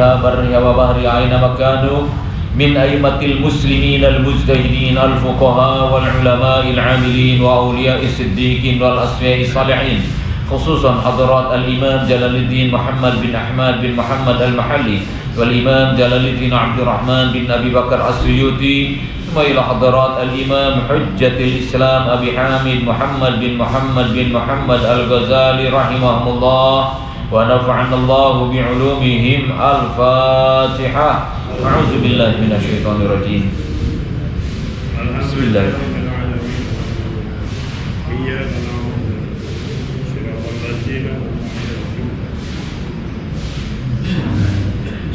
برها وبحرها أينما كانوا من أئمة المسلمين المجتهدين الفقهاء والعلماء العاملين وأولياء الصديقين والأصفياء الصالحين خصوصا حضرات الإمام جلال الدين محمد بن أحمد بن محمد المحلي والإمام جلال الدين عبد الرحمن بن أبي بكر السيوطي ثم إلى حضرات الإمام حجة الإسلام أبي حامد محمد بن محمد الغزالي رحمهم الله ونفعنا الله بعلومهم. الفاتحة. أعوذ بالله من الشيطان الرجيم. بسم الله.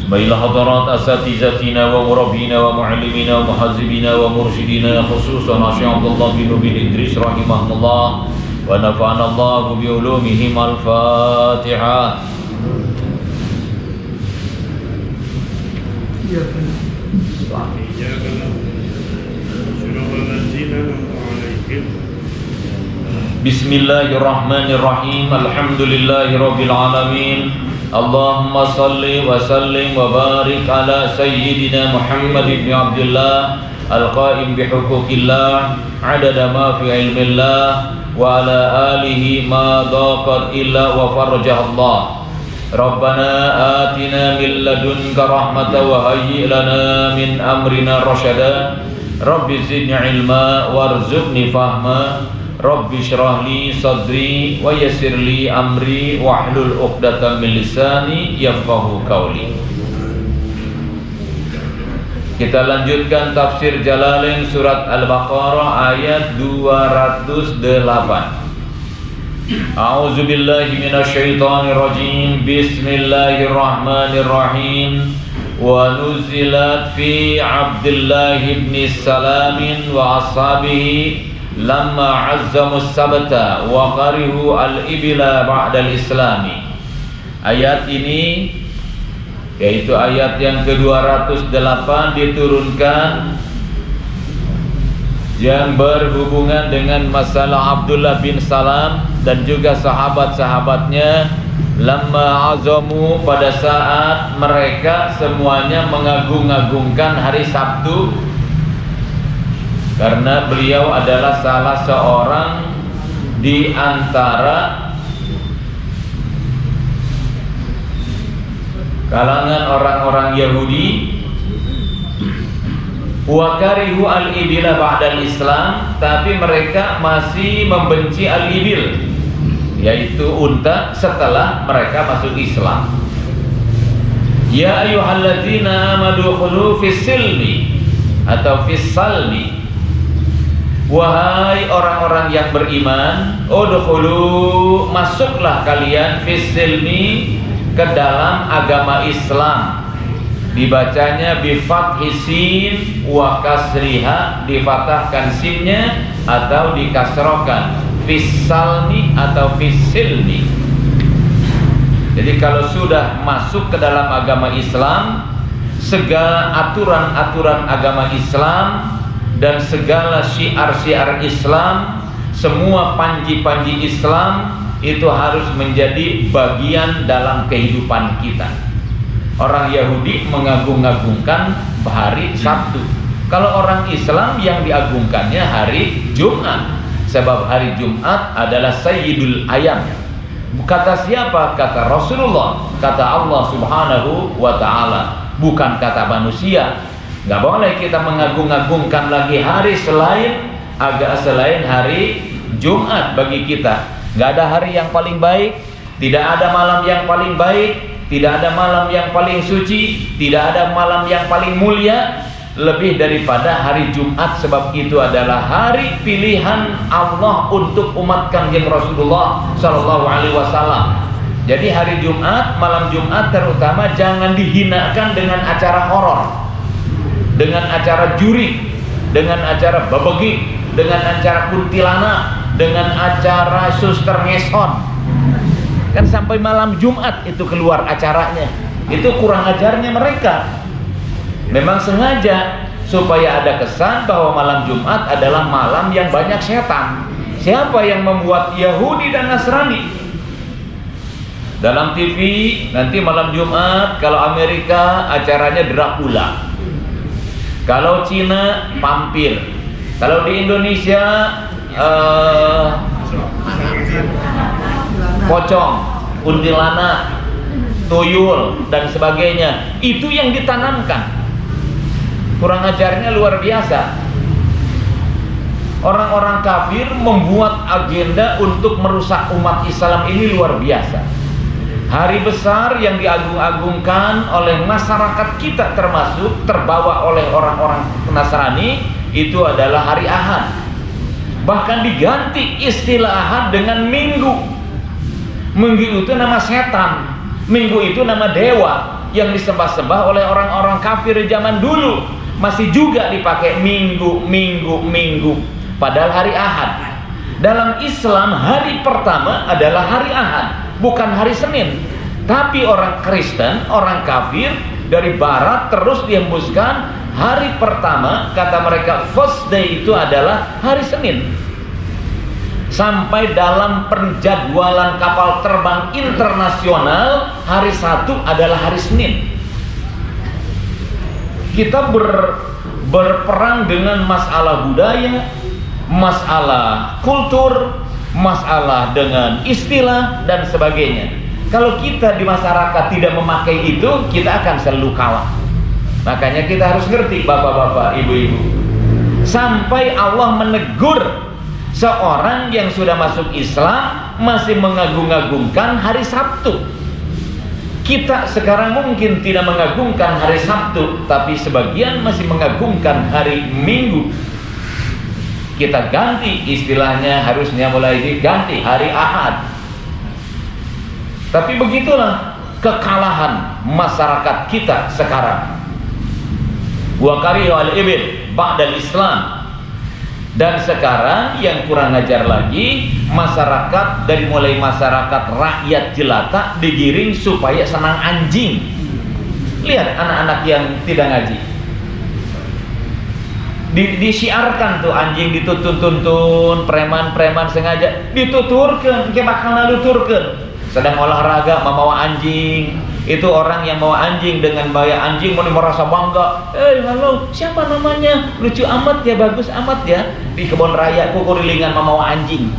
Baiklah hadirat asatizatina wa murabbina wa muallimina wa muhazzibina wa mursyidina khususan Syekh Abdullah bin Idris rahimahullah wa nafa'ana Allah bi ulumihim. Al-Fatihah. Bismillahirrahmanirrahim. Alhamdulillahirabbil alamin. Allahumma salli wa sallim wa barik ala sayyidina Muhammad ibn Abdullah al-qaim bihuquqillah adada ma fi ilmillah wa ala alihi ma daqat illa wa farjah Allah. Rabbana atina min ladunka rahmatan wa hayyi lana min amrina rasyada. Rabbi zidni ilma warzuqni fahma. Rabbi syrah li sadri wa yassir li amri wahlul 'uqdatam min lisani yafqahu qawli. Kita lanjutkan tafsir Jalalain surat Al-Baqarah ayat 208. A'udzu billahi minasyaitonir rajim. Bismillahirrahmanirrahim. Wa nuzilat fi Abdullah ibn Salam wa ashabihi lamma azzamus sabata wa qarihu al-ibla ba'dal islami. Ayat ini yaitu ayat yang ke-208 diturunkan yang berhubungan dengan masalah Abdullah bin Salam dan juga sahabat-sahabatnya. Lamma azamu, pada saat mereka semuanya mengagung-agungkan hari Sabtu, karena beliau adalah salah seorang di antara kalangan orang-orang Yahudi. Wa karihu al-ibila ba'dal Islam, tapi mereka masih membenci al-ibil, yaitu unta, setelah mereka masuk Islam. Ya ayyuhalladzina amanu khulu fis silmi atau fis salmi. Wahai orang-orang yang beriman, udkhulu, masuklah kalian fisilmi, ke dalam agama Islam. Dibacanya bi fathi sin wa kasriha, difathahkan sinnya atau dikasrohkan fisalmi atau fisilmi. Jadi kalau sudah masuk ke dalam agama Islam, segala aturan-aturan agama Islam dan segala syiar-syiar Islam, semua panji-panji Islam itu harus menjadi bagian dalam kehidupan kita. Orang Yahudi mengagung-agungkan hari Sabtu. Kalau orang Islam yang diagungkannya hari Jumat, sebab hari Jumat adalah Sayyidul Ayam. Kata siapa? Kata Rasulullah, kata Allah Subhanahu wa ta'ala, bukan kata manusia. Gak boleh kita mengagung-agungkan lagi hari selain hari Jumat bagi kita. Gak ada hari yang paling baik, tidak ada malam yang paling baik, tidak ada malam yang paling suci, tidak ada malam yang paling mulia lebih daripada hari Jumat, sebab itu adalah hari pilihan Allah untuk umat Kanjeng Rasulullah sallallahu alaihi wasallam. Jadi hari Jumat, malam Jumat terutama jangan dihinakan dengan acara horor, dengan acara juri, dengan acara babegi, dengan acara kuntilanak, dengan acara suster ngeson. Kan sampai malam Jumat itu keluar acaranya. Itu kurang ajarnya mereka. Memang sengaja supaya ada kesan bahwa malam Jumat adalah malam yang banyak setan. Siapa yang membuat Yahudi dan Nasrani Dalam TV nanti malam Jumat kalau Amerika acaranya Dracula, kalau Cina vampir, kalau di Indonesia pocong, kuntilanak, tuyul dan sebagainya. Itu yang ditanamkan. Kurang ajarnya luar biasa. Orang-orang kafir membuat agenda untuk merusak umat Islam ini luar biasa. Hari besar yang diagung-agungkan oleh masyarakat kita termasuk terbawa oleh orang-orang Nasrani itu adalah hari Ahad. Bahkan diganti istilah Ahad dengan Minggu. Minggu itu nama setan, Minggu itu nama dewa yang disembah-sembah oleh orang-orang kafir zaman dulu. Masih juga dipakai minggu. Padahal hari Ahad. Dalam Islam hari pertama adalah hari Ahad, bukan hari Senin. Tapi orang Kristen, orang kafir dari barat terus dihembuskan hari pertama, kata mereka first day itu adalah hari Senin. Sampai dalam penjadwalan kapal terbang internasional hari Sabtu adalah hari Senin. Kita berperang dengan masalah budaya, masalah kultur, masalah dengan istilah dan sebagainya. Kalau kita di masyarakat tidak memakai itu, kita akan selalu kalah. Makanya kita harus ngerti bapak-bapak, ibu-ibu. Sampai Allah menegur seorang yang sudah masuk Islam masih mengagung-agungkan hari Sabtu. Kita sekarang mungkin tidak mengagungkan hari Sabtu, tapi sebagian masih mengagungkan hari Minggu. Kita ganti istilahnya, harusnya mulai diganti hari Ahad. Tapi begitulah kekalahan masyarakat kita sekarang. Wa karihu al-ibil ba'dal Islam. Dan sekarang yang kurang ajar lagi, masyarakat dari mulai masyarakat rakyat jelata digiring supaya senang anjing. Lihat anak-anak yang tidak ngaji, disiarkan tuh anjing dituntun-tuntun, preman-preman sengaja dituturkan, ke bakal nuturkan. Sedang olahraga membawa anjing, itu orang yang bawa anjing dengan bayar anjing mau merasa bangga. Halo, siapa namanya? Lucu amat ya, bagus amat ya. Di kebun raya Kukurilingan membawa anjing.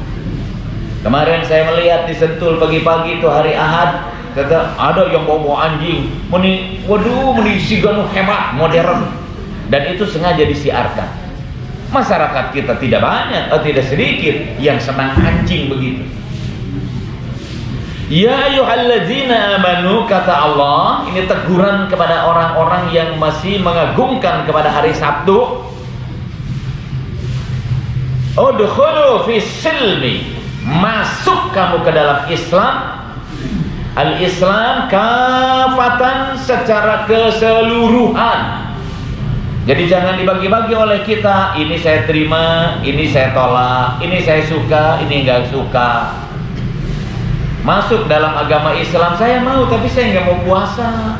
Kemarin saya melihat di Sentul pagi-pagi itu hari Ahad, kata ada yang bawa anjing. Waduh, siganu hebat, modern. Dan itu sengaja disiarkan. Masyarakat kita tidak banyak, tidak sedikit yang senang anjing begitu. Ya ayyuhalladzina amanu, kata Allah, ini teguran kepada orang-orang yang masih mengagungkan kepada hari Sabtu. Udkhulu fis silmi, masuk kamu ke dalam Islam. Al-Islam kafatan, secara keseluruhan. Jadi jangan dibagi-bagi oleh kita, ini saya terima, ini saya tolak, ini saya suka, ini enggak suka. Masuk dalam agama Islam, saya mau tapi saya enggak mau puasa.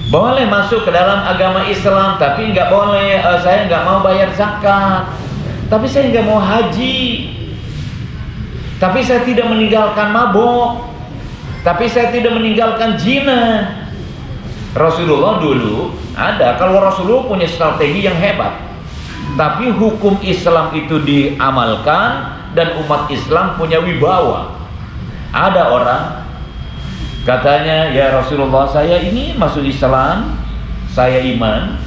Boleh masuk ke dalam agama Islam, tapi enggak boleh, saya enggak mau bayar zakat, tapi saya enggak mau haji, tapi saya tidak meninggalkan mabuk, tapi saya tidak meninggalkan zina. Rasulullah dulu ada, kalau Rasulullah punya strategi yang hebat, tapi hukum Islam itu diamalkan dan umat Islam punya wibawa. Ada orang katanya, ya Rasulullah, saya ini masuk Islam, saya iman,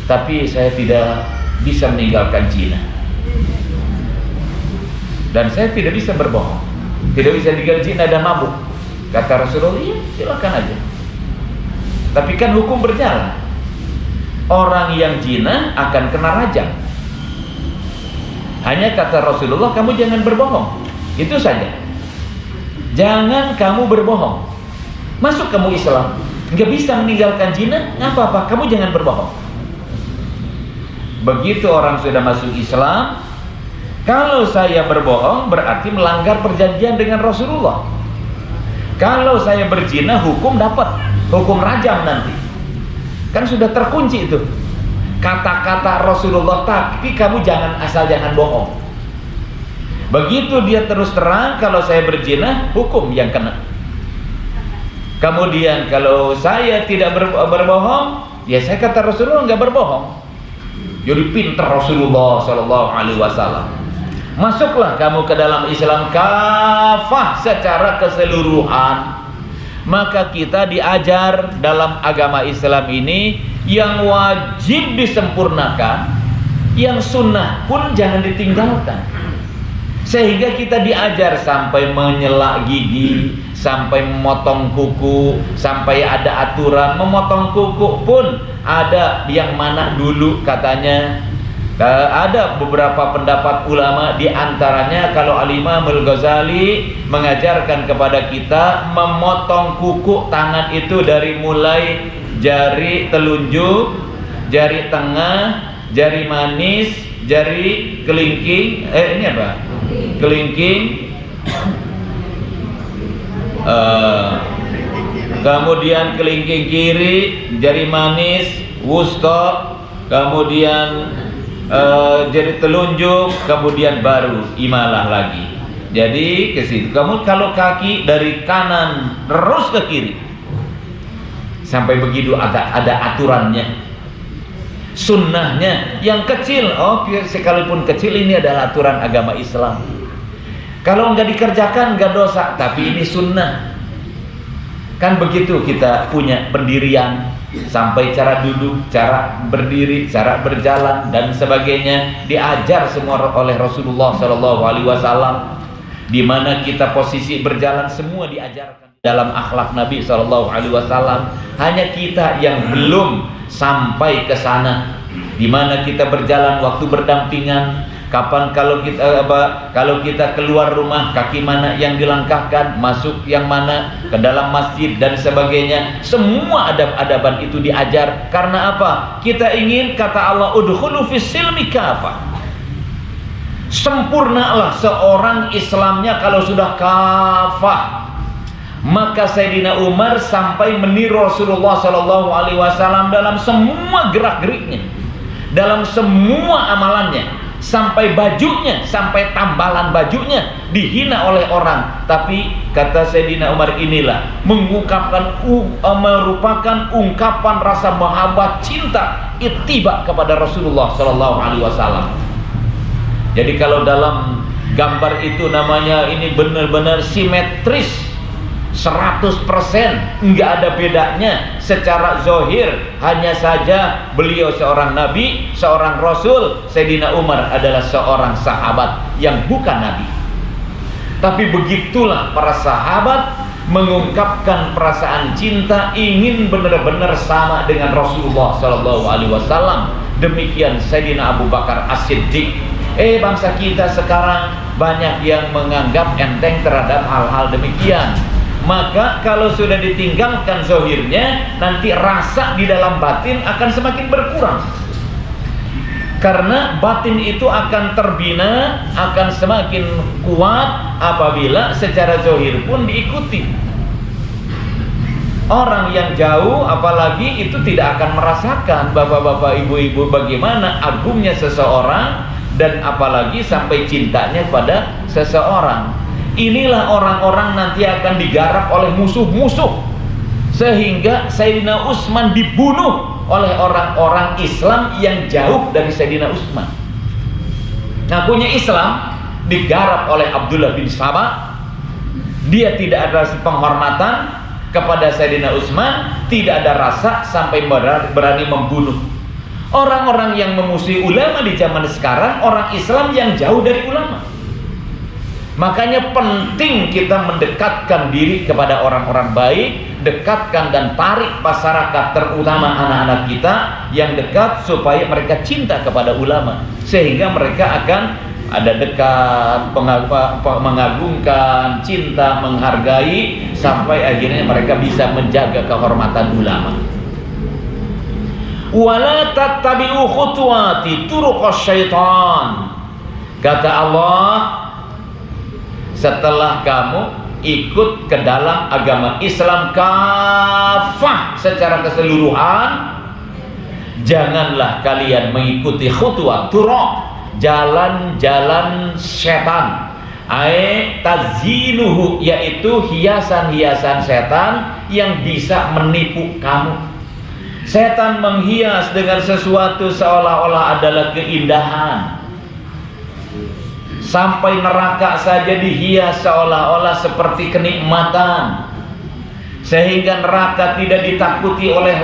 tapi saya tidak bisa meninggalkan zina, dan saya tidak bisa berbohong, tidak bisa meninggalkan zina dan mabuk. Kata Rasulullah, iya silakan aja, tapi kan hukum berjalan. Orang yang zina akan kena rajam. Hanya kata Rasulullah, kamu jangan berbohong, itu saja. Jangan kamu berbohong. Masuk kamu Islam, nggak bisa meninggalkan zina, nggak apa-apa, kamu jangan berbohong. Begitu orang sudah masuk Islam, kalau saya berbohong berarti melanggar perjanjian dengan Rasulullah. Kalau saya berzina, hukum dapat, hukum rajam nanti. Kan sudah terkunci itu kata-kata Rasulullah, tapi kamu jangan asal jangan bohong. Begitu dia terus terang, kalau saya berzina, hukum yang kena. Kemudian kalau saya tidak berbohong, ya saya kata Rasulullah nggak berbohong. Jadi pintar Rasulullah Shallallahu Alaihi Wasallam. Masuklah kamu ke dalam Islam kafah secara keseluruhan. Maka kita diajar dalam agama Islam ini yang wajib disempurnakan, yang sunnah pun jangan ditinggalkan. Sehingga kita diajar sampai menyelak gigi, sampai memotong kuku, sampai ada aturan memotong kuku pun ada yang mana dulu katanya. Ada beberapa pendapat ulama, di antaranya kalau Al-Imam Al-Ghazali mengajarkan kepada kita memotong kuku tangan itu dari mulai jari telunjuk, jari tengah, jari manis, jari kelingking, ini apa? Kelingking, kemudian kelingking kiri, jari manis, wusta, kemudian jari telunjuk, kemudian baru imalah lagi. Jadi ke situ. Kamu kalau kaki dari kanan terus ke kiri sampai begitu ada aturannya. Sunnahnya yang kecil, sekalipun kecil ini adalah aturan agama Islam. Kalau nggak dikerjakan nggak dosa, tapi ini sunnah. Kan begitu kita punya pendirian, sampai cara duduk, cara berdiri, cara berjalan dan sebagainya diajar semua oleh Rasulullah Shallallahu Alaihi Wasallam. Di mana kita posisi berjalan semua diajarkan dalam akhlak Nabi Shallallahu Alaihi Wasallam. Hanya kita yang belum sampai ke sana, di mana kita berjalan waktu berdampingan. Kapan kalau kita keluar rumah, kaki mana yang dilangkahkan, masuk yang mana, ke dalam masjid dan sebagainya. Semua adab-adaban itu diajar. Karena apa? Kita ingin, kata Allah, udkhulu fis silmi kafah. Sempurnalah seorang Islamnya kalau sudah kafah. Maka Sayyidina Umar sampai meniru Rasulullah Shallallahu Alaihi Wasallam dalam semua gerak-geriknya, dalam semua amalannya, sampai bajunya, sampai tambalan bajunya dihina oleh orang. Tapi kata Sayyidina Umar, inilah merupakan ungkapan rasa mahabbah, cinta, ittiba kepada Rasulullah Shallallahu Alaihi Wasallam. Jadi kalau dalam gambar itu namanya ini benar-benar simetris, 100%, nggak ada bedanya secara zohir. Hanya saja beliau seorang nabi, seorang rasul. Sayyidina Umar adalah seorang sahabat yang bukan nabi. Tapi begitulah para sahabat mengungkapkan perasaan cinta, ingin benar-benar sama dengan Rasulullah Shallallahu Alaihi Wasallam. Demikian Sayyidina Abu Bakar As-Siddiq. Bangsa kita sekarang banyak yang menganggap enteng terhadap hal-hal demikian. Maka kalau sudah ditinggalkan zohirnya, nanti rasa di dalam batin akan semakin berkurang. Karena batin itu akan terbina, akan semakin kuat apabila secara zohir pun diikuti. Orang yang jauh apalagi itu tidak akan merasakan, bapak-bapak, ibu-ibu, bagaimana agungnya seseorang, dan apalagi sampai cintanya pada seseorang. Inilah orang-orang nanti akan digarap oleh musuh-musuh, sehingga Sayyidina Utsman dibunuh oleh orang-orang Islam yang jauh dari Sayyidina Utsman. Ngakunya Islam, digarap oleh Abdullah bin Sabah. Dia tidak ada penghormatan kepada Sayyidina Utsman, tidak ada rasa sampai berani membunuh. Orang-orang yang memusuhi ulama di zaman sekarang, orang Islam yang jauh dari ulama. Makanya penting kita mendekatkan diri kepada orang-orang baik, dekatkan dan tarik masyarakat, terutama anak-anak kita yang dekat, supaya mereka cinta kepada ulama, sehingga mereka akan ada dekat, mengagungkan, cinta, menghargai, sampai akhirnya mereka bisa menjaga kehormatan ulama. Wala tattabi'u khutuwati turuqas syaitan. Kata Allah, setelah kamu ikut ke dalam agama Islam kafah secara keseluruhan, janganlah kalian mengikuti khutwat turuq, jalan-jalan setan, Tazinuhu, yaitu hiasan-hiasan setan yang bisa menipu kamu. Setan menghias dengan sesuatu seolah-olah adalah keindahan. Sampai neraka saja dihias seolah-olah seperti kenikmatan, sehingga neraka tidak ditakuti oleh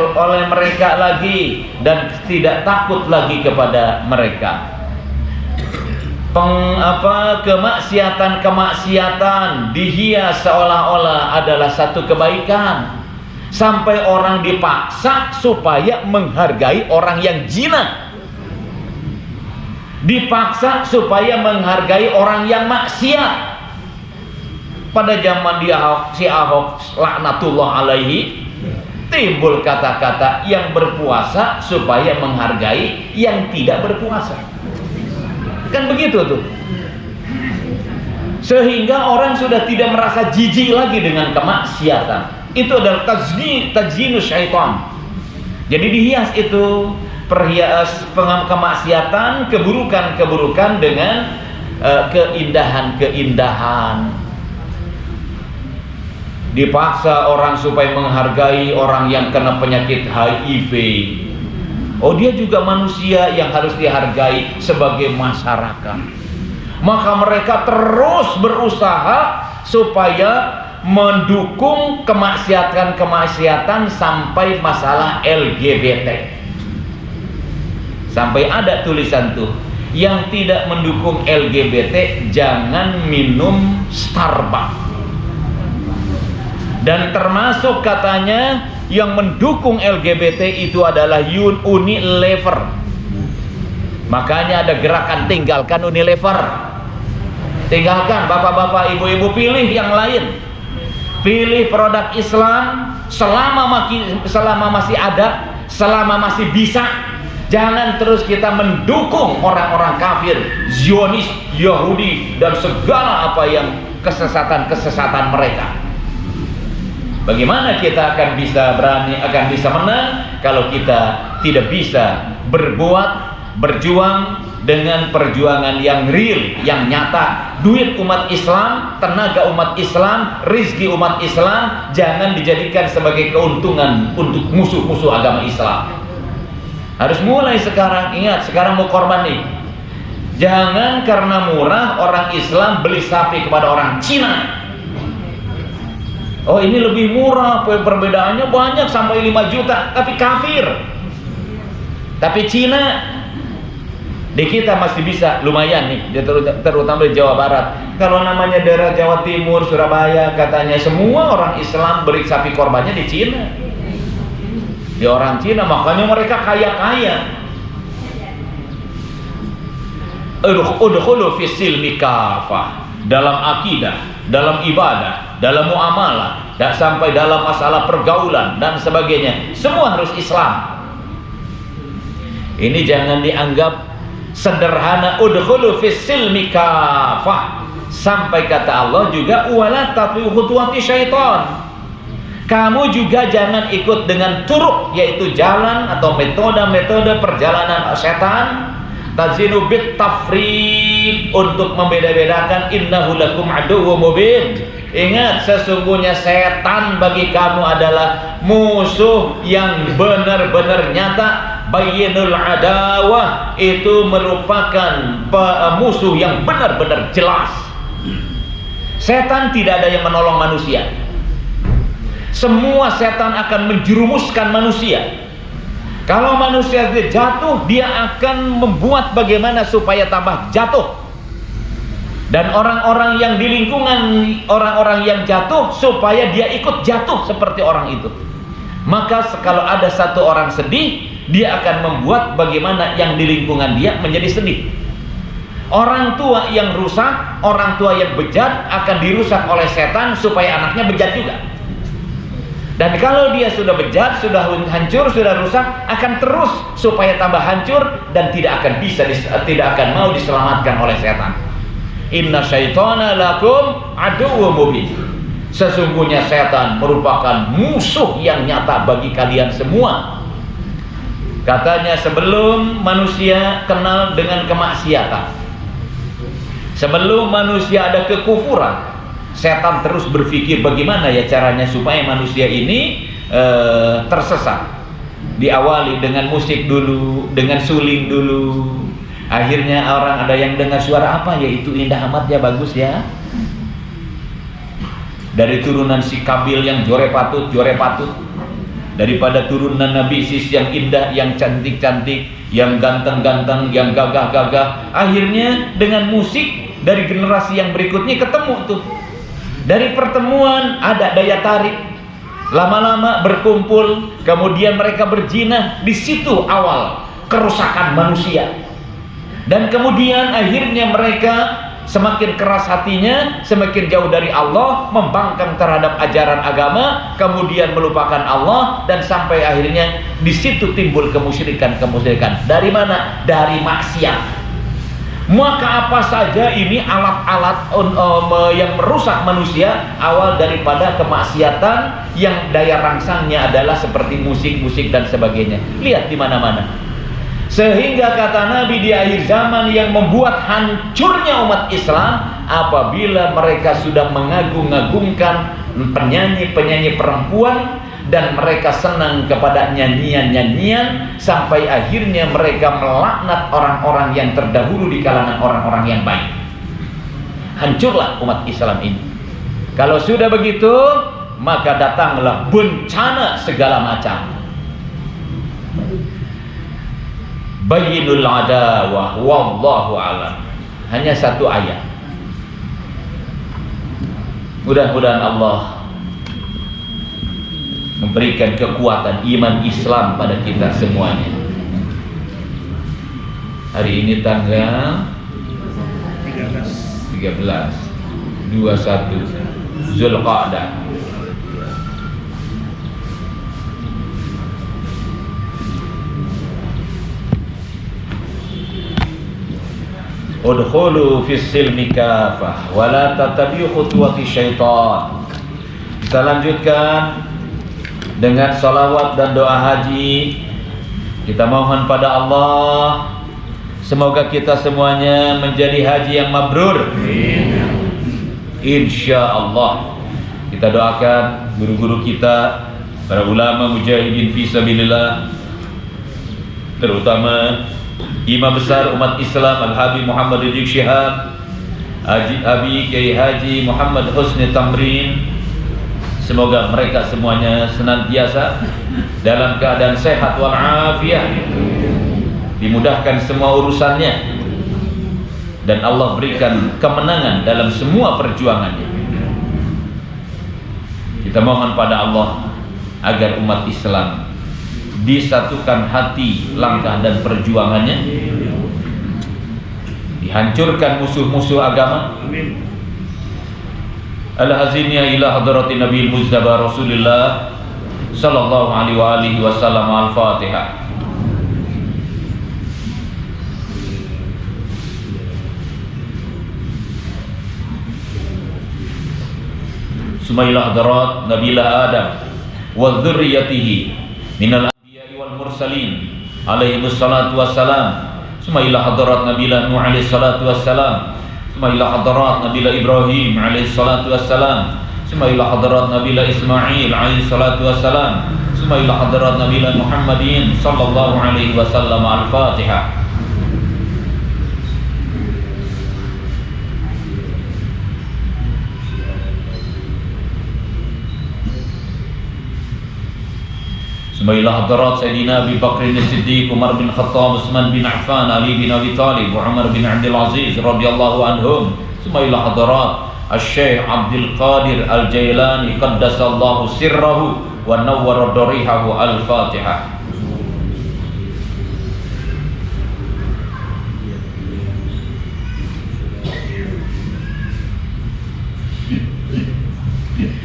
mereka lagi dan tidak takut lagi kepada mereka. Kemaksiatan dihias seolah-olah adalah satu kebaikan, sampai orang dipaksa supaya menghargai orang yang zina, dipaksa supaya menghargai orang yang maksiat. Pada zaman si Ahok laknatullah alaihi, timbul kata-kata yang berpuasa supaya menghargai yang tidak berpuasa. Kan begitu tuh. Sehingga orang sudah tidak merasa jijik lagi dengan kemaksiatan. Itu adalah tajzinus syaitan. Jadi dihias itu kemaksiatan, keburukan-keburukan dengan keindahan-keindahan. Dipaksa orang supaya menghargai orang yang kena penyakit HIV. Oh, dia juga manusia yang harus dihargai sebagai masyarakat. Maka mereka terus berusaha supaya mendukung kemaksiatan sampai masalah LGBT. Sampai ada tulisan tuh, yang tidak mendukung LGBT jangan minum Starbucks. Dan termasuk katanya yang mendukung LGBT itu adalah Unilever. Makanya ada gerakan tinggalkan Unilever. Tinggalkan, bapak-bapak, ibu-ibu, pilih yang lain. Pilih produk Islam selama masih ada, selama masih bisa. Jangan terus kita mendukung orang-orang kafir, Zionis, Yahudi, dan segala apa yang kesesatan-kesesatan mereka. Bagaimana kita akan bisa menang kalau kita tidak bisa berjuang dengan perjuangan yang real, yang nyata. Duit umat Islam, tenaga umat Islam, rizki umat Islam jangan dijadikan sebagai keuntungan untuk musuh-musuh agama Islam. Harus mulai sekarang. Ingat, sekarang mau korban nih. Jangan karena murah orang Islam beli sapi kepada orang Cina. Oh, ini lebih murah, perbedaannya banyak sampai 5 juta, tapi kafir. Tapi Cina di kita masih bisa lumayan nih, terutama di Jawa Barat. Kalau namanya daerah Jawa Timur, Surabaya, katanya semua orang Islam beri sapi korbannya di Cina. Di orang Cina, makanya mereka kaya-kaya. Udkhulu fis silmi kafah, dalam akidah, dalam ibadah, dalam muamalah, dan sampai dalam masalah pergaulan dan sebagainya, semua harus Islam. Ini jangan dianggap sederhana. Udkhulu fis silmi kafah, sampai kata Allah juga wala tabi'u khutuwati syaitan. Kamu juga jangan ikut dengan turuk, yaitu jalan atau metode perjalanan setan. Tazinu bit tafriq, untuk membeda-bedakan. Innahu lakum aduwwum mubin. Ingat, sesungguhnya setan bagi kamu adalah musuh yang benar-benar nyata. Bayyinul adawah, itu merupakan musuh yang benar-benar jelas. Setan tidak ada yang menolong manusia. Semua setan akan menjerumuskan manusia. Kalau manusia jatuh, dia akan membuat bagaimana supaya tambah jatuh. Dan orang-orang yang di lingkungan orang-orang yang jatuh, supaya dia ikut jatuh seperti orang itu. Maka kalau ada satu orang sedih, dia akan membuat bagaimana yang di lingkungan dia menjadi sedih. Orang tua yang rusak, orang tua yang bejat akan dirusak oleh setan supaya anaknya bejat juga. Dan kalau dia sudah bejat, sudah hancur, sudah rusak, akan terus supaya tambah hancur dan tidak akan mau diselamatkan oleh setan. Inna syaitana lakum aduwwum mubin. Sesungguhnya setan merupakan musuh yang nyata bagi kalian semua. Katanya sebelum manusia kenal dengan kemaksiatan, Sebelum manusia ada kekufuran, setan terus berpikir bagaimana ya caranya supaya manusia ini tersesat. Diawali dengan musik dulu, dengan suling dulu. Akhirnya orang ada yang dengar suara apa ya, itu indah amat ya, bagus ya. Dari turunan si Kabil yang jore patut, daripada turunan Nabi Sis yang indah, yang cantik-cantik, yang ganteng-ganteng, yang gagah-gagah. Akhirnya dengan musik dari generasi yang berikutnya ketemu tuh. Dari pertemuan ada daya tarik, lama-lama berkumpul, kemudian mereka berzina. Di situ awal kerusakan manusia. Dan kemudian akhirnya mereka semakin keras hatinya, semakin jauh dari Allah, membangkang terhadap ajaran agama, kemudian melupakan Allah, dan sampai akhirnya di situ timbul kemusyrikan. Dari mana? Dari maksiat. Maka apa saja ini alat-alat yang merusak manusia, awal daripada kemaksiatan yang daya rangsangnya adalah seperti musik dan sebagainya. Lihat di mana-mana. Sehingga kata Nabi di akhir zaman yang membuat hancurnya umat Islam apabila mereka sudah mengagung-agungkan penyanyi-penyanyi perempuan dan mereka senang kepada nyanyian-nyanyian sampai akhirnya mereka melaknat orang-orang yang terdahulu di kalangan orang-orang yang baik. Hancurlah umat Islam ini. Kalau sudah begitu, maka datanglah bencana segala macam. Bayyinul adawah wallahu alam. Hanya satu ayat. Mudah-mudahan Allah memberikan kekuatan iman Islam pada kita semuanya. Hari ini tanggal 21 Zulqa'dah. Udkhulu fis silmi kafah wa la tattabi'u khutuwati syaitan. Kita lanjutkan dengan salawat dan doa haji. Kita mohon pada Allah semoga kita semuanya menjadi haji yang mabrur. Insyaallah. Kita doakan guru-guru kita, para ulama mujahidin fi sabilillah, terutama Imam besar umat Islam Al-Habib Muhammad Rizik Syihab, Abi Kiai Haji Muhammad Husni Tamrin. Semoga mereka semuanya senantiasa dalam keadaan sehat walafiat, dimudahkan semua urusannya, dan Allah berikan kemenangan dalam semua perjuangannya. Kita mohon pada Allah agar umat Islam disatukan hati, langkah dan perjuangannya, dihancurkan musuh-musuh agama. Al-hazinnya ila hadratin Nabi Muzdaba Rasulullah sallallahu alaihi wasallam. Al-Fatihah. Sumailah hadrat Nabilah Adam wa dzurriyyatihi minal mursalin alaihi wassalatu wassalam. Sumailah hadarat Nabilah Nuh alaihi salatu wassalam. Sumailah hadarat Nabilah Ibrahim alaihi salatu wassalam. Sumailah hadarat Nabilah Ismail alaihi salatu wassalam. Sumailah hadarat Nabilah Muhammadin sallallahu alaihi wasallam. Al-Fatihah. Sumailah hadarat Sayyidina Abi Bakr As-Siddiq, Umar bin Khattab, Utsman bin Affan, Ali bin Abi Talib, Umar bin Abdul Aziz radhiyallahu anhum. Sumailah hadarat Asy-Syaikh Abdul Qadir Al-Jailani qaddasallahu sirrahu wa nawwara darihahu. Al-Fatihah.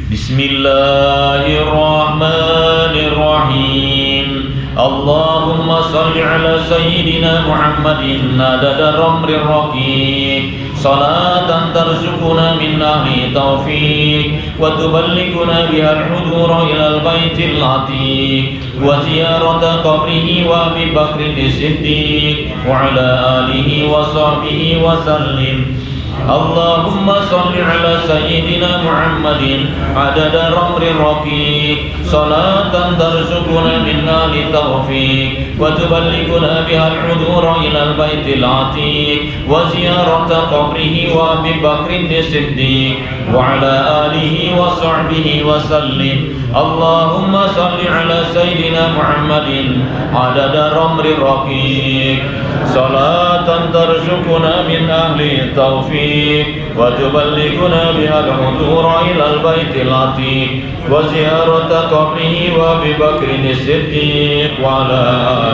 Bismillahirrahmanirrahim. Allahumma salli ala Sayyidina Muhammadin adada ramrir raqiq, salatan tarzuquna min ahli taufiq wa tuballighuna biha al-hudura ila al-baitil atiq wa ziyarata qabrihi wa Abi Bakrin As-Siddiq wa ala alihi wa sahbihi wa sallim. Allahumma salli ala sayyidina Muhammadin adada ramri raqiq salatan tarzuquna minna litawfiq wa tuballighuna bihal udura ila al-baitil atiq wa ziyarata qabrihi wa Abi Bakrin Siddiq wa ala alihi wa sahbihi wa sallim. Allahumma salli ala sayyidina Muhammadin adada ramri raqiq salatan tarzuquna min ahli taufiq wa tuballighuna bihal hudura ilal baitil atiq wa ziyarata qabrihi wa Abi Bakrin Siddiq wa ala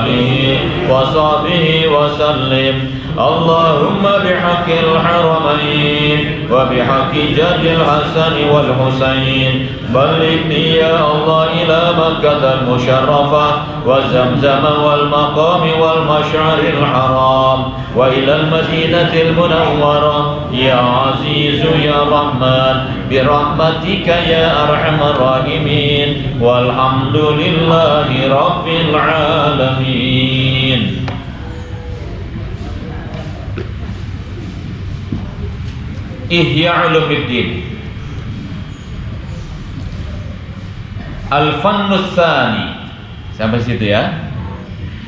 alihi wa sahbihi wa sallim. Allahumma bihaqqil haramain wa bihaqqi jadil Hasan wal Husain ballighni ya Allah ila Makkah al-musharrafah wa Zamzam wal maqam wal mash'aril haram wa ila al-madinatil munawwarah ya aziz ya rahman bi rahmatika ya arhamar rahimin walhamdulillahi rabbil alamin. Ihya Ulumuddin Al-Fannus Tsani. Sampai situ ya.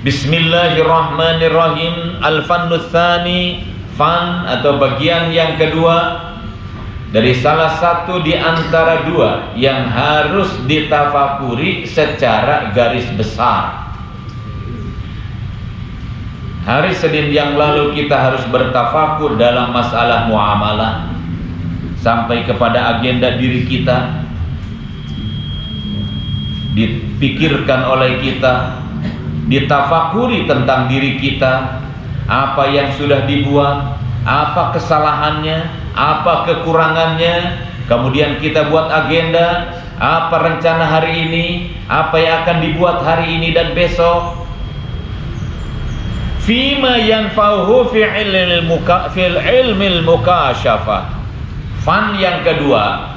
Bismillahirrahmanirrahim. Al-Fannus Tsani, fan atau bagian yang kedua dari salah satu di antara dua yang harus ditafakuri secara garis besar. Hari Senin yang lalu kita harus bertafakur dalam masalah muamalah sampai kepada agenda diri kita, dipikirkan oleh kita, ditafakuri tentang diri kita, apa yang sudah dibuat, apa kesalahannya, apa kekurangannya, kemudian kita buat agenda, apa rencana hari ini, apa yang akan dibuat hari ini dan besok. Fima yanfa'uhu fi ilmil mukasyafah. Fan yang kedua,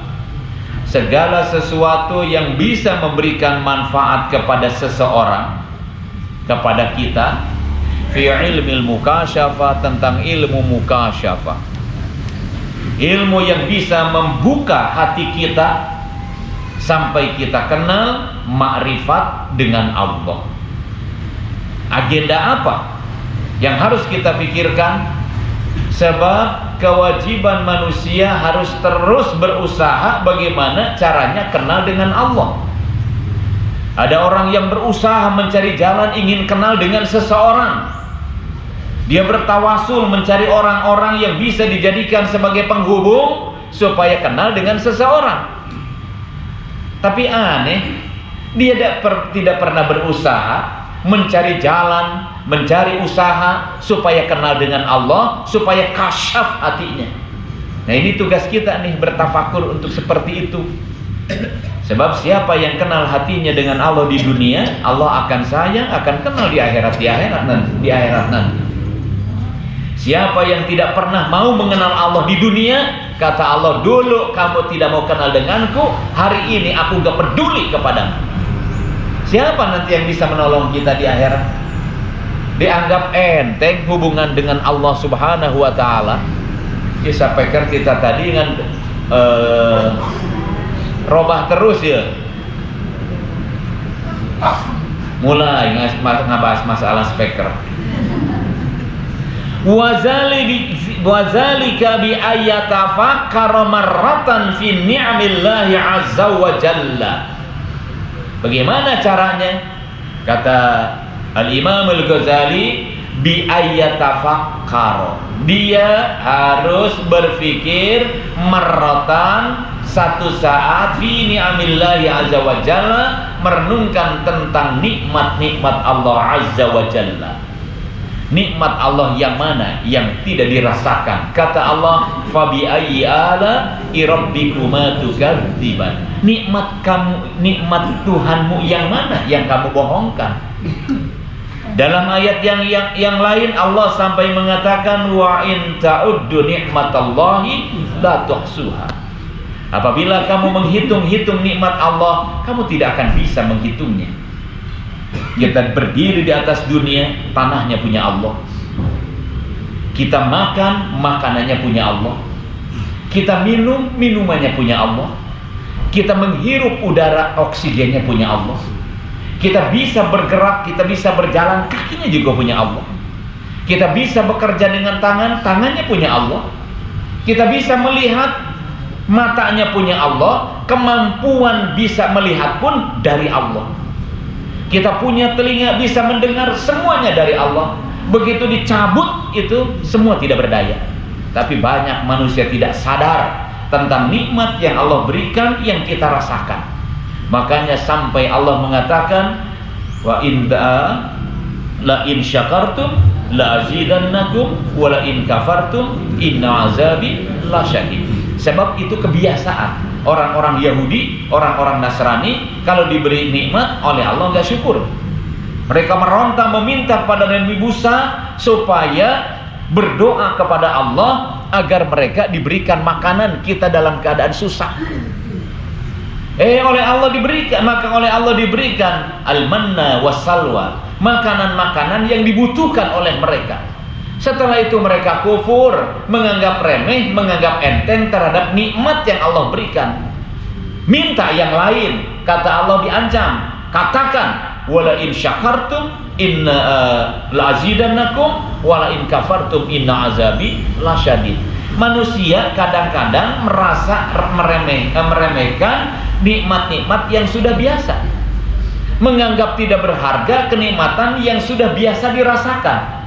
segala sesuatu yang bisa memberikan manfaat kepada seseorang, kepada kita, fi ilmil mukasyafah, tentang ilmu mukasyafah, ilmu yang bisa membuka hati kita sampai kita kenal makrifat dengan Allah. Agenda apa yang harus kita pikirkan? Sebab kewajiban manusia harus terus berusaha bagaimana caranya kenal dengan Allah. Ada orang yang berusaha mencari jalan ingin kenal dengan seseorang. Dia bertawasul mencari orang-orang yang bisa dijadikan sebagai penghubung supaya kenal dengan seseorang. Tapi aneh, dia tidak pernah berusaha mencari jalan, mencari usaha supaya kenal dengan Allah, supaya kasyaf hatinya. Nah, ini tugas kita nih, bertafakur untuk seperti itu. Sebab siapa yang kenal hatinya dengan Allah di dunia, Allah akan sayang, akan kenal di akhirat nanti. Siapa yang tidak pernah mau mengenal Allah di dunia, kata Allah, dulu kamu tidak mau kenal denganku, hari ini aku gak peduli kepadamu. Siapa nanti yang bisa menolong kita di akhirat? Dianggap enteng hubungan dengan Allah Subhanahu wa Ta'ala. Ya, saya pikir kita tadi dengan robah terus ya. Mulai ngebahas masalah speaker. Wazalika bi ayatafakkara marratan fi ni'amillahi azza wa jalla. Bagaimana caranya? Kata Al-Imam Al-Ghazali, bi ayatafakkar. Dia harus berpikir marratan, satu saat, fi ni'amillahi azza wa jalla, merenungkan tentang nikmat-nikmat Allah azza wa jalla. Nikmat Allah yang mana yang tidak dirasakan? Kata Allah, fabi ayyi ala rabbikuma tukadziban. Nikmat kamu, nikmat Tuhanmu yang mana yang kamu bohongkan? Dalam ayat yang lain Allah sampai mengatakan, wa in ta'uddu nikmatallahi la tuhsuha. Apabila kamu menghitung-hitung nikmat Allah, kamu tidak akan bisa menghitungnya. Kita berdiri di atas dunia, tanahnya punya Allah. Kita makan, makanannya punya Allah. Kita minum, minumannya punya Allah. Kita menghirup udara, oksigennya punya Allah. Kita bisa bergerak, kita bisa berjalan, kakinya juga punya Allah. Kita bisa bekerja dengan tangan, tangannya punya Allah. Kita bisa melihat, matanya punya Allah. Kemampuan bisa melihat pun dari Allah. Kita punya telinga, bisa mendengar, semuanya dari Allah. Begitu dicabut itu semua tidak berdaya. Tapi banyak manusia tidak sadar tentang nikmat yang Allah berikan, yang kita rasakan. Makanya sampai Allah mengatakan, wa la in syakartum la azidannakum wa la in kafartum inna azabi lasyadid. Sebab itu kebiasaan orang-orang Yahudi, orang-orang Nasrani, kalau diberi nikmat oleh Allah nggak syukur. Mereka meronta meminta kepada Nabi Musa supaya berdoa kepada Allah agar mereka diberikan makanan, kita dalam keadaan susah. Oleh Allah diberikan, maka oleh Allah diberikan al-manna wassalwa, makanan-makanan yang dibutuhkan oleh mereka. Setelah itu mereka kufur, menganggap remeh, menganggap enteng terhadap nikmat yang Allah berikan. Minta yang lain, kata Allah diancam, katakan wala in syakartum inna la'azidannakum wala in kafartum inna azabi lasyadid. Manusia kadang-kadang merasa meremehkan nikmat-nikmat yang sudah biasa, menganggap tidak berharga kenikmatan yang sudah biasa dirasakan.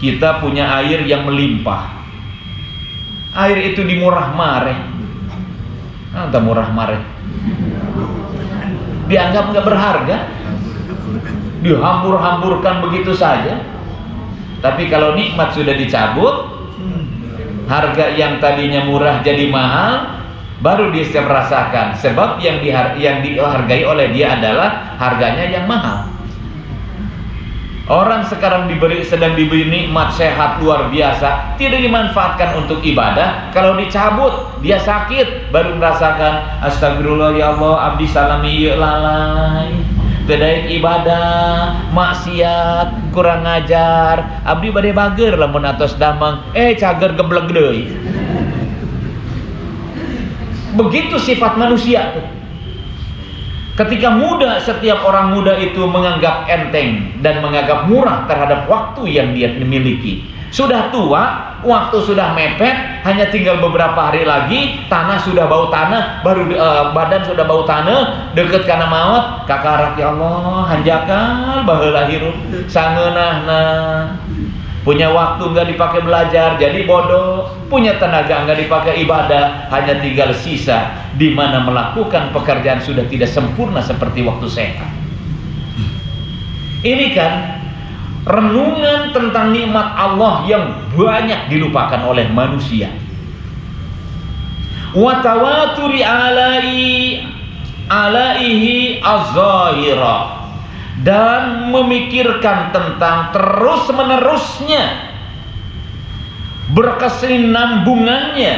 Kita punya air yang melimpah, air itu dimurah mareh. Entah murah mareh, dianggap nggak berharga, dihambur-hamburkan begitu saja. Tapi kalau nikmat sudah dicabut, harga yang tadinya murah jadi mahal, baru dia merasakan. Sebab yang dihargai oleh dia adalah harganya yang mahal. Orang sekarang sedang diberi nikmat sehat luar biasa, tidak dimanfaatkan untuk ibadah. Kalau dicabut, dia sakit, baru merasakan astagfirullah ya Allah, abdi salami ieu lalai, tedaik ibadah, maksiat, kurang ngajar, abdi bade bager lamun atos damang, cager gebleg deui. Begitu sifat manusia tuh. Ketika muda, setiap orang muda itu menganggap enteng dan menganggap murah terhadap waktu yang dia miliki. Sudah tua, waktu sudah mepet, hanya tinggal beberapa hari lagi, tanah sudah bau tanah, baru badan sudah bau tanah, deket kana maut, kakarak ya Allah, hanjakal baheula hirup, sangeunahna. Punya waktu nggak dipakai belajar, jadi bodoh. Punya tenaga nggak dipakai ibadah, hanya tinggal sisa di mana melakukan pekerjaan sudah tidak sempurna seperti waktu sehat. Ini kan renungan tentang nikmat Allah yang banyak dilupakan oleh manusia. Wa tawaturi alaihi az-zahira, dan memikirkan tentang terus-menerusnya berkesinambungannya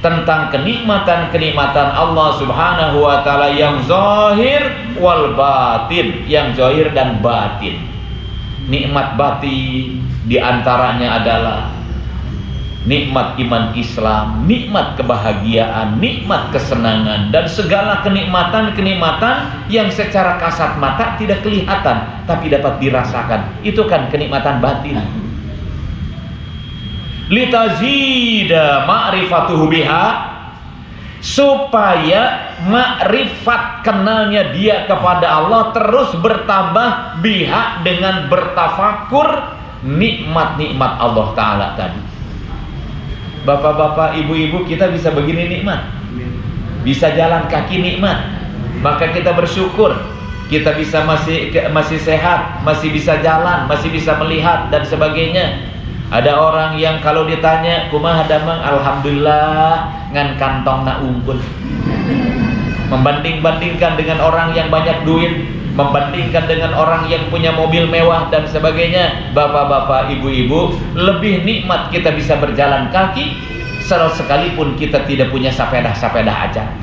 tentang kenikmatan-kenikmatan Allah Subhanahu wa taala yang zahir wal batin, yang zahir dan batin. Nikmat batin diantaranya adalah nikmat iman Islam, nikmat kebahagiaan, nikmat kesenangan, dan segala kenikmatan-kenikmatan yang secara kasat mata tidak kelihatan tapi dapat dirasakan. Itu kan kenikmatan batin. Litazida ma'rifatuhu biha, supaya makrifat kenalnya dia kepada Allah terus bertambah biha, dengan bertafakur nikmat-nikmat Allah Ta'ala tadi. Bapak-bapak, ibu-ibu, kita bisa begini nikmat, bisa jalan kaki nikmat, maka kita bersyukur. Kita bisa masih sehat, masih bisa jalan, masih bisa melihat dan sebagainya. Ada orang yang kalau ditanya kumaha damang, alhamdulillah, ngan kantongna unggul. Membanding-bandingkan dengan orang yang banyak duit, membandingkan dengan orang yang punya mobil mewah dan sebagainya. Bapak-bapak, ibu-ibu, lebih nikmat kita bisa berjalan kaki sekalipun kita tidak punya sepeda aja,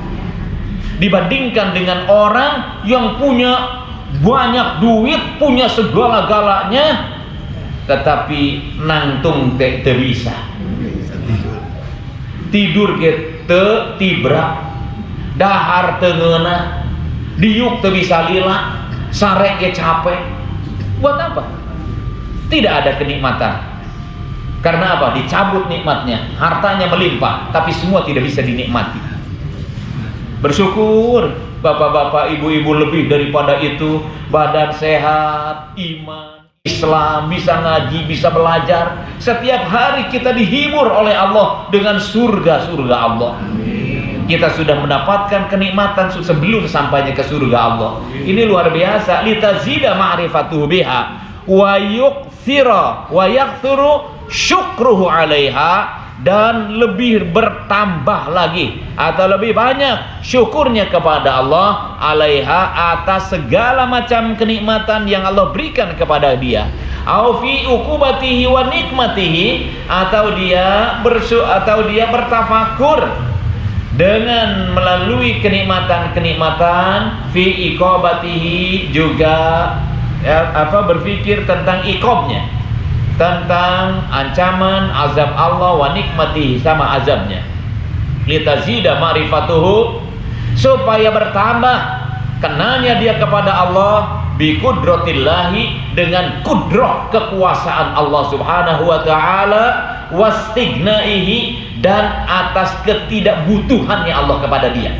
dibandingkan dengan orang yang punya banyak duit, punya segala-galanya, tetapi nangtung teu bisa. tidur ge teu tibrak, dahar teu ngeunah, diuk teu bisa lila, sare ge capek. Buat apa? Tidak ada kenikmatan. Karena apa? Dicabut nikmatnya, hartanya melimpah, tapi semua tidak bisa dinikmati. Bersyukur bapak-bapak, ibu-ibu, lebih daripada itu, badan sehat, iman, Islam, bisa ngaji, bisa belajar. Setiap hari kita dihibur oleh Allah dengan surga-surga Allah. Kita sudah mendapatkan kenikmatan sebelum sampainya ke surga Allah. Ini luar biasa. Litazida ma'rifatuhu biha wa yukthira wa yakthuru syukruhu 'alaiha, dan lebih bertambah lagi atau lebih banyak syukurnya kepada Allah 'alaiha, atas segala macam kenikmatan yang Allah berikan kepada dia. Au fi uqubatihi wa nikmatihi, atau dia bertafakur dengan melalui kenikmatan-kenikmatan, fi iqabatihi, juga berpikir tentang iqabnya, tentang ancaman azab Allah, wa nikmatihi, sama azabnya. Litazida ma'rifatuhu, supaya bertambah kenalnya dia kepada Allah, bi qudratillahi, dengan kudrah kekuasaan Allah Subhanahu wa taala, wastighnaihi, dan atas ketidakbutuhannya Allah kepada dia.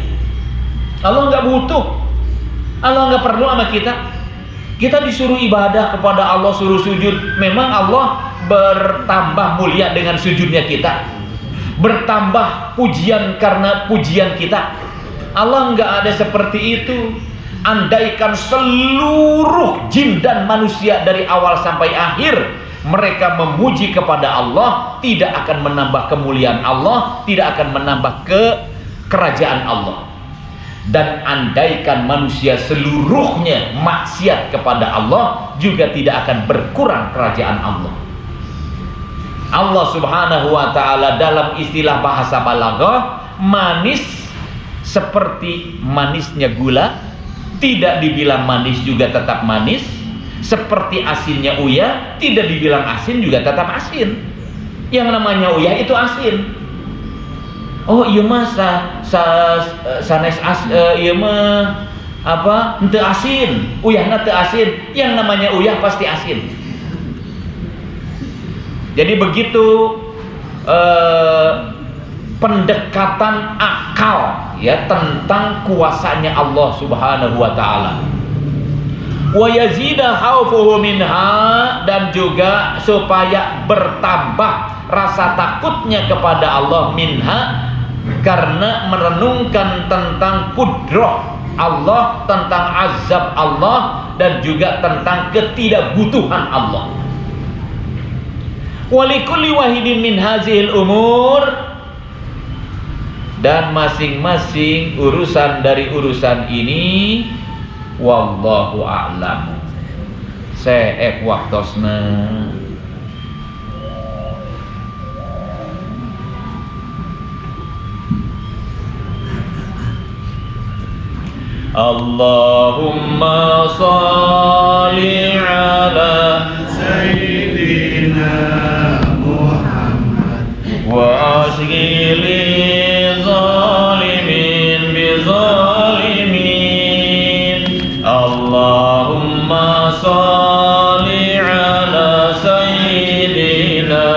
Allah enggak butuh, Allah enggak perlu sama kita. Kita disuruh ibadah kepada Allah, suruh sujud. Memang Allah bertambah mulia dengan sujudnya kita, bertambah pujian karena pujian kita. Allah enggak ada seperti itu. Andaikan seluruh jin dan manusia dari awal sampai akhir mereka memuji kepada Allah, tidak akan menambah kemuliaan Allah, tidak akan menambah kerajaan Allah. Dan andaikan manusia seluruhnya maksiat kepada Allah, juga tidak akan berkurang kerajaan Allah. Allah Subhanahu wa ta'ala dalam istilah bahasa balaghah, manis seperti manisnya gula, tidak dibilang manis juga tetap manis. Seperti asinnya uyah, tidak dibilang asin juga tetap asin. Yang namanya uyah itu asin. Oh iya mah sanes iya mah apa henteu asin, uyahna teu asin. Yang namanya uyah pasti asin. Jadi begitu pendekatan akal ya tentang kuasanya Allah Subhanahu wa taala. Wa yazida khaufuhu minha, dan juga supaya bertambah rasa takutnya kepada Allah, minha, karena merenungkan tentang kudrah Allah, tentang azab Allah, dan juga tentang ketidakbutuhan Allah. Walikulli wahidin min hazihil umur, dan masing-masing urusan dari urusan ini, wallahu a'lam. Seek waktosna. Allahumma salli ala Sayyidina Muhammad wa ashghili zalimin bi zalimin. Allahumma salli ala Sayyidina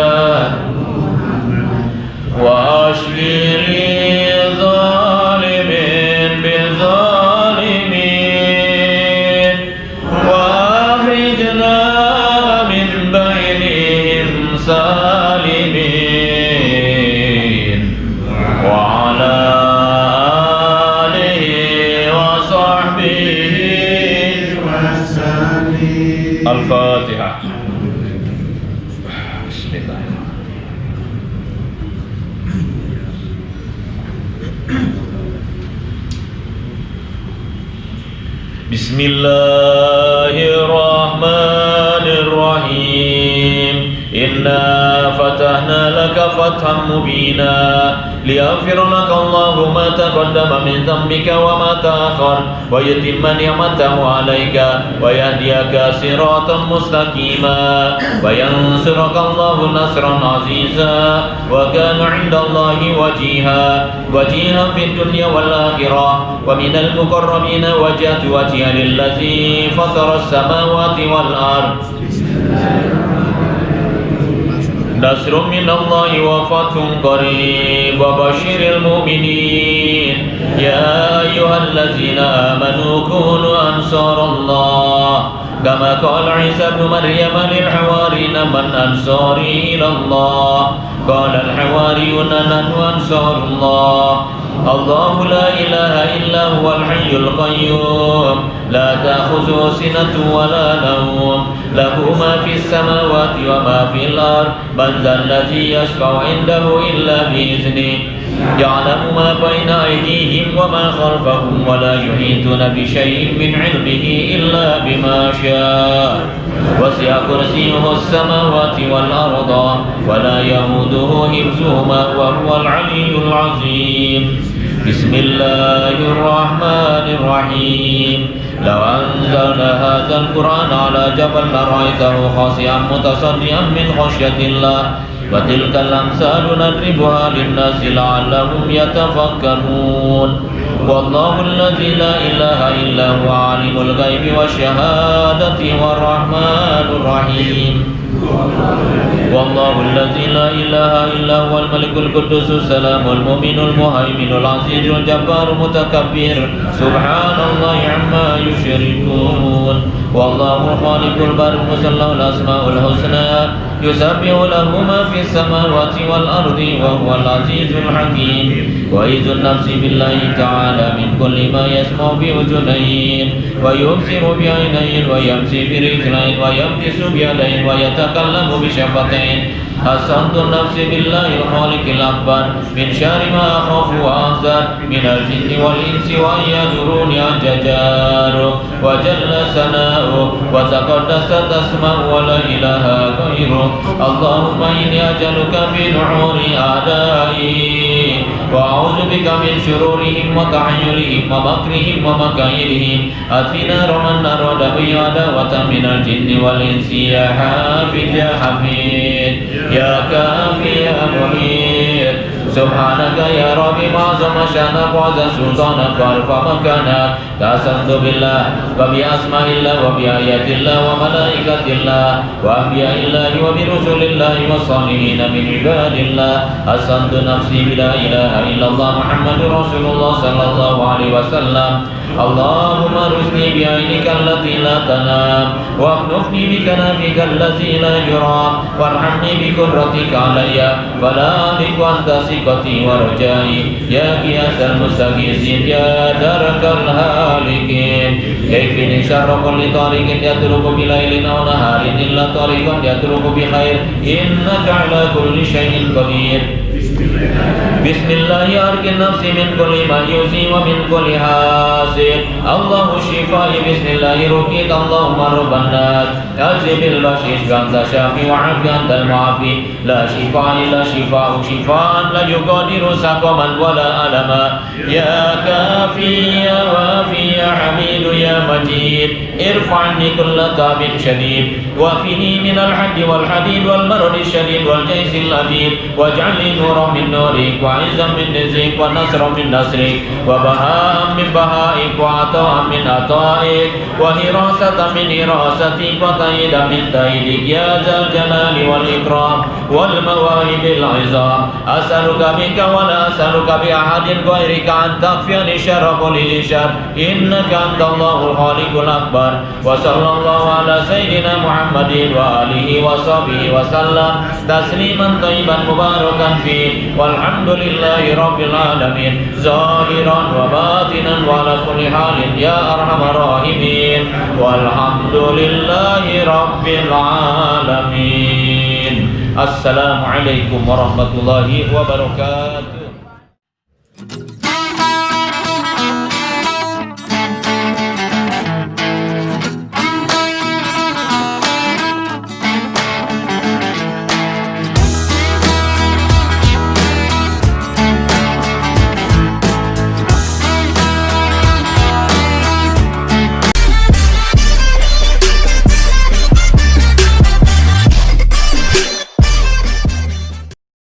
Muhammad wa ashghili zalimin bi zalimin, wa akhrijna min bainihim salimin, wa ala alihi wa sahbihi wasallim. Al-Fatihah. Bismillah. Bismillahirrahmanirrahim. Inna fatahna laka fathan mubina ليغفر لك الله ما تقدم من ذنبك وما تأخر ويتم نعمته عليك ويهديك صراطا مستقيما وينصرك الله نصرا عزيزا وكان عند الله وجيها في الدنيا والآخرة ومن المقربين وجهت وجهي للذي فطر السماوات والأرض نصر من الله وفتح قريب وبشر المؤمنين يا أيها الذين آمنوا كونوا أنصار الله كما قال عيسى ابن مريم للحواريين من أنصاري إلى الله قال الحواريون نحن أنصار الله الله لا إله إلا هو الحي القيوم لا تأخذه سنة ولا نوم له ما في السماوات وما في الأرض من ذا الذي يشفع عنده إلا بإذنه يعلم ما بين أيديهم وما خلفهم ولا يحيطون بشيء من علمه إلا بما شاء وسع كرسيه السماوات والأرض ولا يئوده حفظهما وهو العلي العظيم بسم الله الرحمن الرحيم لو أنزلنا هذا القرآن على جبل لرأيته خاشعا متصدعا من خشية الله وتلك الأمثال نضربها للناس لعلهم يتفكرون والله الذي لا إله إلا هو عالم الغيب والشهادة والرحمن الرحيم والله الذي لا إله إلا هو الملك القدوس السلام المؤمن المهيمن العزيز الجبار المتكبر سبحان الله عما يشركون والله الخالق البارئ المصور الأسماء الحسنى يسبح له ما في السماوات والأرض وهو العزيز الحكيم وإذ النفس بالله تعالى من كل ما يسمع بأذنين ويبصر بعينين ويمشي برجلين ويبطس بيدين ويتكلم بشفتين حسنت النفس بالله الخالق الأكبر من شر ما أخاف وأحذر من الجن والإنس وأن يجروني عن ججاره وجل ثناؤه وتقدست أسماؤه ولا إله غيره اللهم إني أجعلك في نحور أعدائي وأعوذ بك من شرورهم وتحيلهم ومكرهم ومكايدهم أدفنا رمى النار ودمي عداوة من الجن والإنس يا حافظ يا حفيظ يا كافي يا محيط سبحانك يا ربي ما عظم شأنك وعز سلطانك وعرف مكانك تحسنت بالله وبأسماء الله وبآيات الله وملائكة الله وأنبياء الله وبرسل الله والصالحين من عباد الله حسنت نفسي بلا إله إلا الله محمد رسول الله صلى الله عليه وسلم اللهم ارزقني بعينك التي لا تنام واخلفني بكنافك الذي لا يرام وارحمني بقدرتك علي فلا أملك أنت ثقتي ورجائي يا قياس المستغيثين يا درك الهالكين يكفيني شر كل طارق يترك بليل أو نهار إلا طريقا يترك بخير إنك على كل شيء قدير بسم الله أرك النفس من كل ما يؤذي ومن كل حاسد الله الشفاء بسم الله رقيك اللهم رب الناس أجب البشيش أنت شافي وعافي أنت المعافي لا شفاء إلا شفاء شفاء لا يقدر سقما ولا ألما يا كافي يا وافي يا حميد يا مجيد ارفع عني كل تاب شديد وافني من الحد والحديد والمرض الشديد والجيش الأديد واجعل لي نورا من نورك وعزا من عزك ونصرا من نصرك وبهاء من بهائك وعطاء من عطائك وهراسة من هراستك وتأييدا من تأييدك يا ذا الجلال والإكرام والمواهب العظام أسألك بك ولا أسألك بأحد غيرك أن تكفي لي شر كل شر إنك أنت الله الخالق الأكبر وصلى الله على سيدنا محمد وآله وصحبه وسلم تسليما طيبا مباركا فيه والحمد لله رب العالمين ظاهرا وباطنا وعلى كل حال يا أرحم الراحمين والحمد لله رب العالمين. السلام عليكم ورحمة الله وبركاته.